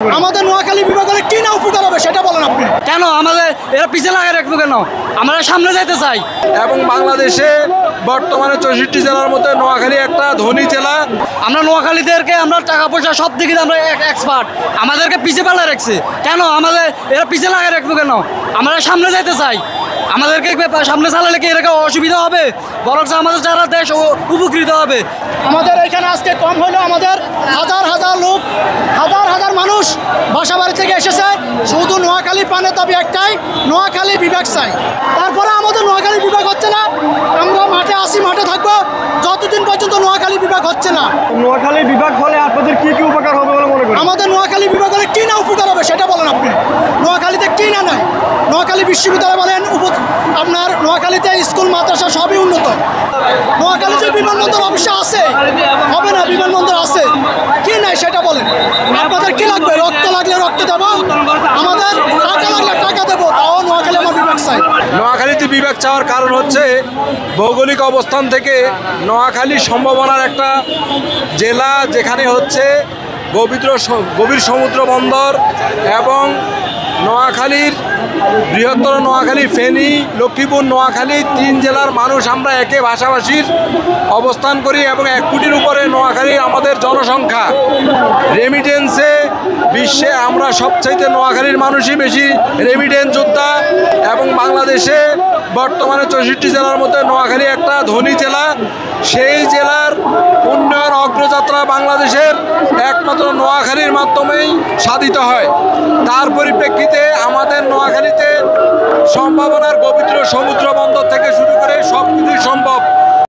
আমাদের নোয়াখালী বিভাগের কি না উপকার হবে সেটা বলেন আপনি। কেন আমাদের এরা পিছিয়ে লাগাই রাখবো কেন? আমরা সামনে যাইতে চাই। এবং বাংলাদেশে বর্তমানে 64 জেলার মধ্যে নোয়াখালী একটা ধনী জেলা। আমরা নোয়াখালীদেরকে আমরা টাকা পয়সা সব দিকে আমরা এক্সপার্ট, আমাদেরকে পিছিয়ে পালা রাখছে কেন? আমাদের এরা পিছিয়ে লাগাই রাখবো কেন? আমরা সামনে যাইতে চাই। আমাদেরকে সামনে চালালে কি এরকম অসুবিধা হবে? বরং আমাদের যারা দেশ উপকৃত হবে। আমাদের এখানে আজকে কম হলেও আমাদের হাজার হাজার লোক, হাজার হাজার মানুষ বাসা বাড়ি থেকে এসেছে। শুধু নোয়াখালী প্রাণের দাবি একটাই, নোয়াখালী বিভাগ চাই। তারপরে আমাদের নোয়াখালী বিভাগ হচ্ছে না, আমরা মাঠে আসি, মাঠে থাকবো যতদিন পর্যন্ত নোয়াখালী বিভাগ হচ্ছে না। নোয়াখালী বিভাগ হলে আপনাদের কি কি উপকার হবে বলে মনে করেন? আমাদের নোয়াখালী বিভাগের কি না উপকার হবে সেটা বলেন আপনি। নোয়াখালীতে কি না নাই? নোয়াখালী বিশ্ববিদ্যালয় বলেন, আপনার নোয়াখালীতে স্কুল মাদ্রাসা সবই উন্নত। নোয়াখালীতে বিমানবন্দর অবশ্যই আছে, হবে না? বিমানবন্দর আছে, কি নাই সেটা বলেন। আপনাদের কি লাগবে? রক্ত লাগলে রক্ত দেবো, আমাদের টাকা লাগলে টাকা দেবো, তাও নোয়াখালী আমার বিভাগ চাই। নোয়াখালীতে বিভাগ চাওয়ার কারণ হচ্ছে ভৌগোলিক অবস্থান থেকে নোয়াখালী সম্ভাবনার একটা জেলা, যেখানে হচ্ছে গভীর সমুদ্র বন্দর এবং নোয়াখালীর বৃহত্তর নোয়াখালী, ফেনী, লক্ষ্মীপুর, নোয়াখালী 3 জেলার মানুষ আমরা একে ভাষাভাষীর অবস্থান করি এবং 1 কোটির উপরে নোয়াখালী আমাদের জনসংখ্যা। রেমিটেন্সে বিশ্বে আমরা সবচাইতে নোয়াখালীর মানুষই বেশি রেমিটেন্স যোদ্ধা। এবং বাংলাদেশে বর্তমানে 64 জেলার মধ্যে নোয়াখালী একটা ধনী জেলা। সেই জেলার উন্নয়ন অগ্রযাত্রা বাংলাদেশের একমাত্র নোয়াখালীর মাধ্যমেই সাধিত হয়। তার পরিপ্রেক্ষিতে আমাদের নোয়াখালীতে সম্ভাবনার পবিত্র সমুদ্র বন্দর থেকে শুরু করে সব কিছুই সম্ভব।